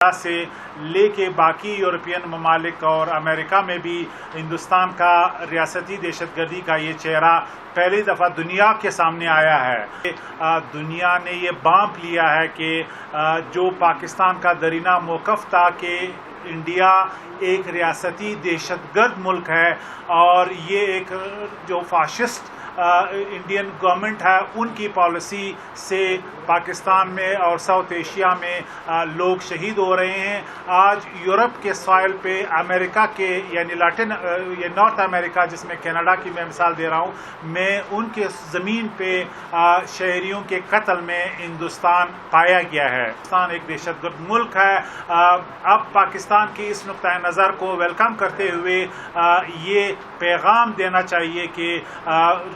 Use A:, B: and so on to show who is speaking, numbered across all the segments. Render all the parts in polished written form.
A: سے لے کے باقی یورپین ممالک اور امریکہ میں بھی ہندوستان کا ریاستی دہشت گردی کا یہ چہرہ پہلی دفعہ دنیا کے سامنے آیا ہے۔ دنیا نے یہ بانپ لیا ہے کہ جو پاکستان کا درینہ موقف تھا کہ انڈیا ایک ریاستی دہشت گرد ملک ہے اور یہ ایک جو فاشسٹ انڈین گورنمنٹ ہے ان کی پالیسی سے پاکستان میں اور ساؤتھ ایشیا میں لوگ شہید ہو رہے ہیں۔ آج یورپ کے سوائل پہ امریکہ کے یعنی نارتھ امریکہ جس میں کینیڈا کی میں مثال دے رہا ہوں، میں ان کے زمین پہ شہریوں کے قتل میں ہندوستان پایا گیا ہے۔ پاکستان ایک دہشت گرد ملک ہے۔ اب پاکستان کی اس نقطۂ نظر کو ویلکم کرتے ہوئے یہ پیغام دینا چاہیے کہ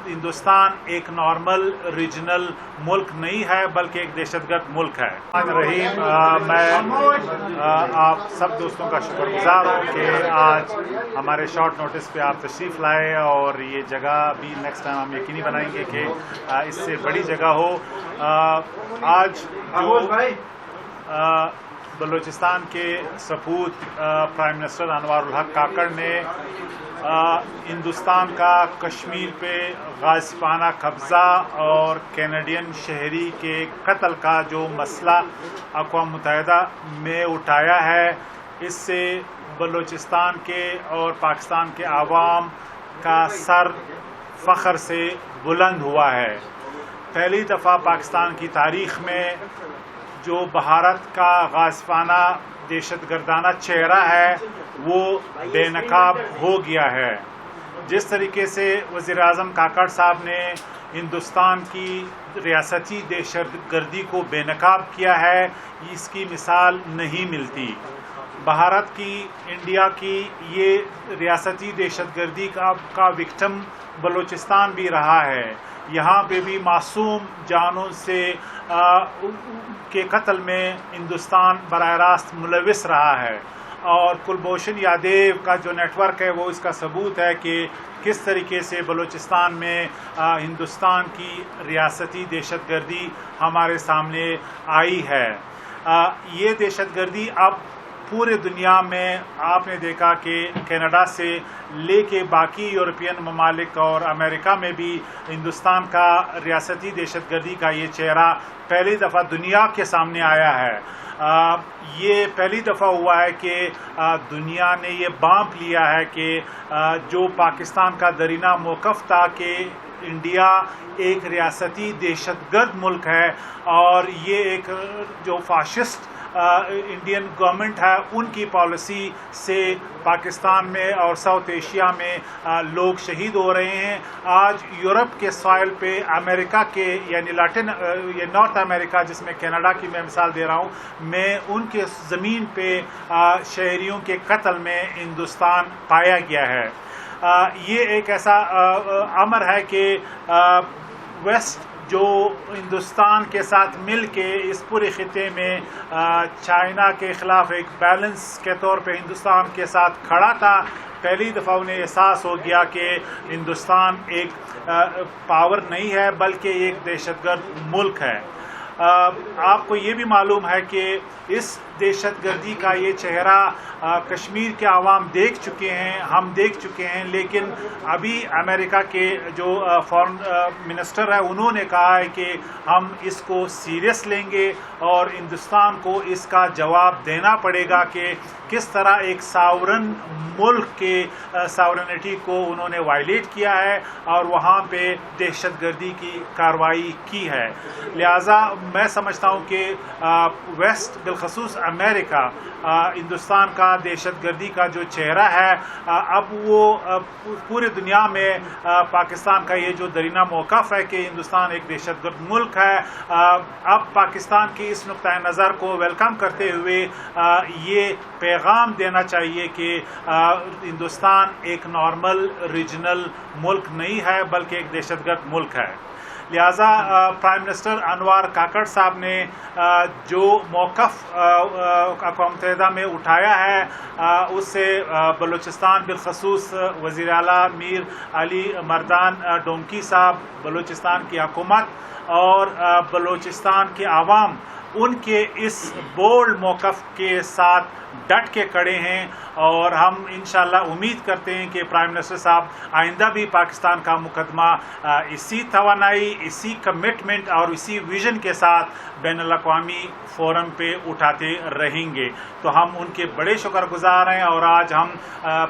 A: ہندوستان ایک نارمل ریجنل ملک نہیں ہے بلکہ ایک دہشت گرد ملک ہے۔ رحیم، میں آپ سب دوستوں کا شکر گزار ہوں کہ آج ہمارے شارٹ نوٹس پہ آپ تشریف لائے اور یہ جگہ بھی نیکسٹ ٹائم ہم یقینی بنائیں گے کہ اس سے بڑی جگہ ہو۔ آج جو بلوچستان کے سپوت پرائم منسٹر انوار الحق کاکڑ نے ہندوستان کا کشمیر پہ غاصبانہ قبضہ اور کینیڈین شہری کے قتل کا جو مسئلہ اقوام متحدہ میں اٹھایا ہے، اس سے بلوچستان کے اور پاکستان کے عوام کا سر فخر سے بلند ہوا ہے۔ پہلی دفعہ پاکستان کی تاریخ میں جو بھارت کا غاصبانہ دہشت گردانہ چہرہ ہے وہ بے نقاب ہو گیا ہے۔ جس طریقے سے وزیر اعظم کاکڑ صاحب نے ہندوستان کی ریاستی دہشت گردی کو بے نقاب کیا ہے، اس کی مثال نہیں ملتی۔ بھارت کی انڈیا کی یہ ریاستی دہشت گردی کا وکٹم بلوچستان بھی رہا ہے۔ یہاں پہ بھی معصوم جانوں سے کے قتل میں ہندوستان براہ راست ملوث رہا ہے، اور کلبھوشن یادیو کا جو نیٹ ورک ہے وہ اس کا ثبوت ہے کہ کس طریقے سے بلوچستان میں ہندوستان کی ریاستی دہشت گردی ہمارے سامنے آئی ہے۔ یہ دہشت گردی اب پورے دنیا میں آپ نے دیکھا کہ کینیڈا سے لے کے باقی یورپین ممالک اور امریکہ میں بھی ہندوستان کا ریاستی دہشت گردی کا یہ چہرہ پہلی دفعہ دنیا کے سامنے آیا ہے۔ یہ پہلی دفعہ ہوا ہے کہ دنیا نے یہ بانپ لیا ہے کہ جو پاکستان کا درینہ موقف تھا کہ انڈیا ایک ریاستی دہشت گرد ملک ہے اور یہ ایک جو فاشسٹ انڈین گورنمنٹ ہے ان کی پالیسی سے پاکستان میں اور ساؤتھ ایشیا میں لوگ شہید ہو رہے ہیں۔ آج یورپ کے سوائل پہ امریکہ کے یعنی نارتھ امریکہ جس میں کینیڈا کی میں مثال دے رہا ہوں، میں ان کے زمین پہ شہریوں کے قتل میں ہندوستان پایا گیا ہے۔ یہ ایک ایسا امر ہے کہ ویسٹ جو ہندوستان کے ساتھ مل کے اس پورے خطے میں چائنا کے خلاف ایک بیلنس کے طور پہ ہندوستان کے ساتھ کھڑا تھا، پہلی دفعہ انہیں احساس ہو گیا کہ ہندوستان ایک پاور نہیں ہے بلکہ ایک دہشت گرد ملک ہے۔ آپ کو یہ بھی معلوم ہے کہ اس دہشت گردی کا یہ چہرہ کشمیر کے عوام دیکھ چکے ہیں، ہم دیکھ چکے ہیں، لیکن ابھی امریکہ کے جو فارن منسٹر ہے انہوں نے کہا ہے کہ ہم اس کو سیریس لیں گے اور ہندوستان کو اس کا جواب دینا پڑے گا کہ کس طرح ایک ساورن ملک کے ساورنٹی کو انہوں نے وائلیٹ کیا ہے اور وہاں پہ دہشت گردی کی کارروائی کی ہے۔ لہٰذا میں سمجھتا ہوں کہ ویسٹ بالخصوص امریکہ ہندوستان کا دہشت گردی کا جو چہرہ ہے اب وہ پورے دنیا میں پاکستان کا یہ جو درینہ موقف ہے کہ ہندوستان ایک دہشت گرد ملک ہے، اب پاکستان کی اس نقطۂ نظر کو ویلکم کرتے ہوئے یہ پیغام دینا چاہیے کہ ہندوستان ایک نارمل ریجنل ملک نہیں ہے بلکہ ایک دہشت گرد ملک ہے۔ لہٰذا پرائم منسٹر انوار کاکڑ صاحب نے جو موقف اقوام متحدہ میں اٹھایا ہے اس سے بلوچستان بالخصوص وزیر اعلیٰ میر علی مردان ڈونکی صاحب، بلوچستان کی حکومت اور بلوچستان کے عوام ان کے اس بولڈ موقف کے ساتھ ڈٹ کے کھڑے ہیں، اور ہم انشاءاللہ امید کرتے ہیں کہ پرائم منسٹر صاحب آئندہ بھی پاکستان کا مقدمہ اسی توانائی، اسی کمٹمنٹ اور اسی ویژن کے ساتھ بین الاقوامی فورم پہ اٹھاتے رہیں گے۔ تو ہم ان کے بڑے شکر گزار ہیں، اور آج ہم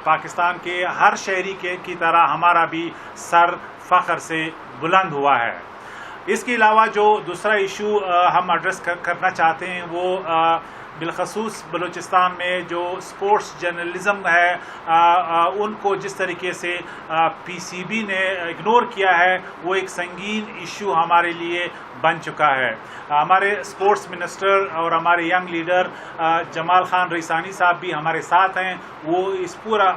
A: پاکستان کے ہر شہری کی طرح ہمارا بھی سر فخر سے بلند ہوا ہے۔ اس کے علاوہ جو دوسرا ایشو ہم ایڈریس کرنا چاہتے ہیں وہ بالخصوص بلوچستان میں جو سپورٹس جرنلزم ہے ان کو جس طریقے سے پی سی بی نے اگنور کیا ہے، وہ ایک سنگین ایشو ہمارے لیے بن چکا ہے۔ ہمارے سپورٹس منسٹر اور ہمارے ینگ لیڈر جمال خان ریسانی صاحب بھی ہمارے ساتھ ہیں، وہ اس پورا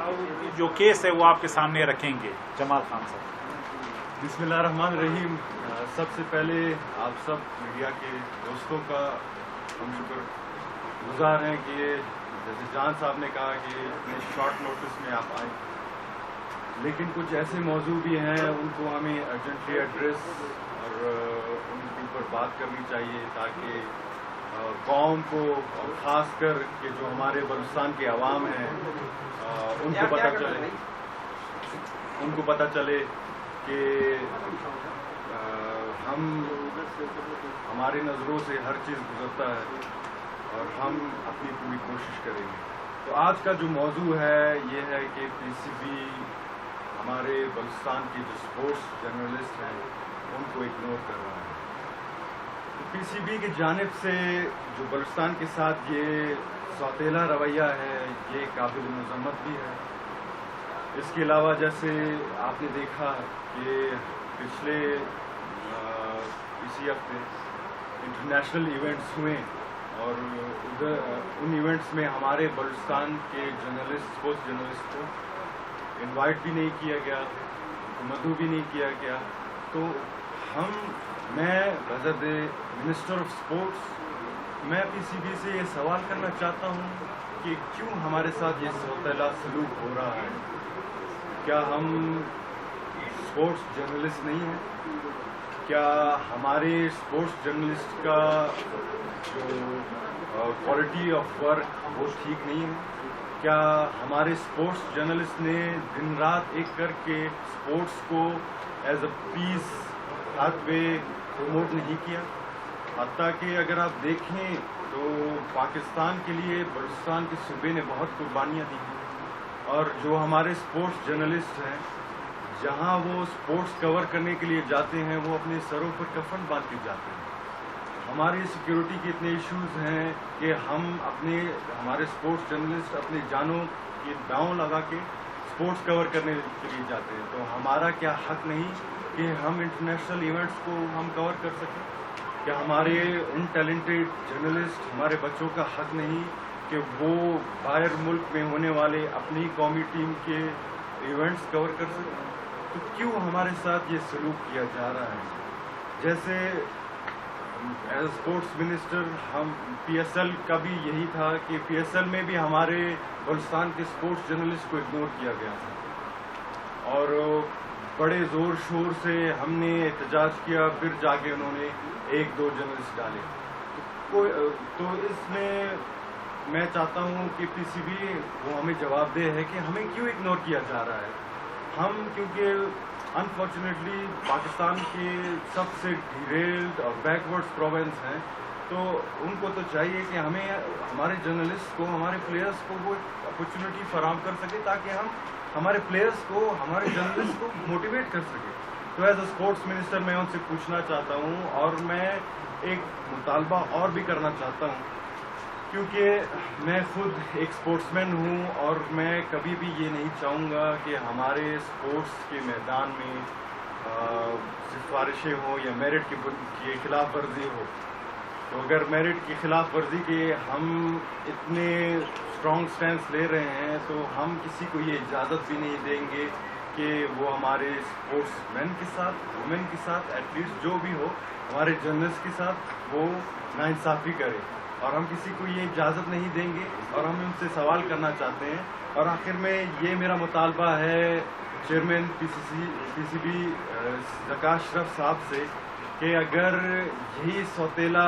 A: جو کیس ہے وہ آپ کے سامنے رکھیں گے۔ جمال خان صاحب۔
B: بسم اللہ الرحمن الرحیم۔ سب سے پہلے آپ سب میڈیا کے دوستوں کا ہم شکر گزار ہیں کہ جیسے جان صاحب نے کہا کہ اتنے شارٹ نوٹس میں آپ آئیں، لیکن کچھ ایسے موضوع بھی ہیں ان کو ہمیں ارجنٹلی ایڈریس اور ان کے اوپر بات کرنی چاہیے تاکہ قوم کو اور خاص کر کہ جو ہمارے بلوچستان کے عوام ہیں ان کو پتہ چلے کہ ہماری نظروں سے ہر چیز گزرتا ہے اور ہم اپنی پوری کوشش کریں گے۔ تو آج کا جو موضوع ہے یہ ہے کہ پی سی بی ہمارے بلوچستان کے جو سپورٹس جرنلسٹ ہیں ان کو اگنور کر رہا ہے۔ پی سی بی کی جانب سے جو بلوچستان کے ساتھ یہ سوتیلا رویہ ہے یہ قابل مذمت بھی ہے۔ اس کے علاوہ جیسے آپ نے دیکھا کہ پچھلے اسی ہفتے انٹرنیشنل ایونٹس ہوئے اور ان ایونٹس میں ہمارے بلوچستان کے اسپورٹس جرنلسٹ کو انوائٹ بھی نہیں کیا گیا، مدعو بھی نہیں کیا گیا۔ تو میں بذات منسٹر آف اسپورٹس میں پی سی بی سے یہ سوال کرنا چاہتا ہوں کہ کیوں ہمارے ساتھ یہ سوتیلا سلوک ہو رہا ہے؟ کیا ہم اسپورٹس جرنلسٹ نہیں ہیں؟ کیا ہمارے اسپورٹس جرنلسٹ کا جو کوالٹی آف ورک وہ ٹھیک نہیں ہے؟ کیا ہمارے اسپورٹس جرنلسٹ نے دن رات ایک کر کے اسپورٹس کو ایز اے پیس ہاتھ وے پروموٹ نہیں کیا؟ حتیٰ کہ اگر آپ دیکھیں تو پاکستان کے لیے بلوچستان کے صوبے نے بہت قربانیاں دی ہیں، اور جو ہمارے اسپورٹس جرنلسٹ ہیں جہاں وہ اسپورٹس کور کرنے کے لیے جاتے ہیں وہ اپنے سروں پر کفن باندھ کے جاتے ہیں۔ ہماری سیکیورٹی کے اتنے ایشوز ہیں کہ ہمارے اسپورٹس جرنلسٹ اپنے جانوں کی داؤں لگا کے اسپورٹس کور کرنے کے لیے جاتے ہیں۔ تو ہمارا کیا حق نہیں کہ ہم انٹرنیشنل ایونٹس کو ہم کور کر سکیں؟ کیا ہمارے ان ٹیلنٹڈ جرنلسٹ ہمارے بچوں کا حق نہیں کہ وہ باہر ملک میں ہونے والے اپنی قومی ٹیم کے ایونٹس کور کر سکیں؟ تو کیوں ہمارے ساتھ یہ سلوک کیا جا رہا ہے؟ جیسے ایز اے اسپورٹس منسٹر ہم پی ایس ایل کا بھی یہی تھا کہ پی ایس ایل میں بھی ہمارے بلوچستان کے اسپورٹس جرنلسٹ کو اگنور کیا گیا تھا، اور بڑے زور شور سے ہم نے احتجاج کیا، پھر جا کے انہوں نے ایک دو جرنلسٹ ڈالے۔ تو اس میں چاہتا ہوں کہ پی سی بی وہ ہمیں جواب دہ ہے کہ ہمیں کیوں اگنور کیا جا رہا ہے۔ کیونکہ انفارچونیٹلی پاکستان کے سب سے ڈیریلڈ اور بیکورڈس پروونس ہیں، تو ان کو تو چاہیے کہ ہمیں ہمارے جرنلسٹ کو، ہمارے پلیئرس کو وہ اپرچونیٹی فراہم کر سکے تاکہ ہم ہمارے پلیئرس کو، ہمارے جرنلسٹ کو موٹیویٹ کر سکیں۔ تو ایز اے اسپورٹس منسٹر میں ان سے پوچھنا چاہتا ہوں، اور میں ایک مطالبہ اور بھی کرنا چاہتا ہوں، کیونکہ میں خود ایک اسپورٹس مین ہوں اور میں کبھی بھی یہ نہیں چاہوں گا کہ ہمارے اسپورٹس کے میدان میں سفارشیں ہوں یا میرٹ کی خلاف ورزی ہو۔ تو اگر میرٹ کی خلاف ورزی کے ہم اتنے اسٹرانگ سٹینس لے رہے ہیں تو ہم کسی کو یہ اجازت بھی نہیں دیں گے کہ وہ ہمارے اسپورٹس مین کے ساتھ، وومن کے ساتھ، ایٹ لیسٹ جو بھی ہو، ہمارے جرنلسٹ کے ساتھ وہ ناانصافی کرے، اور ہم کسی کو یہ اجازت نہیں دیں گے، اور ہم ان سے سوال کرنا چاہتے ہیں۔ اور آخر میں یہ میرا مطالبہ ہے چیئرمین پی سی بی زکا اشرف صاحب سے کہ اگر یہی سوتیلا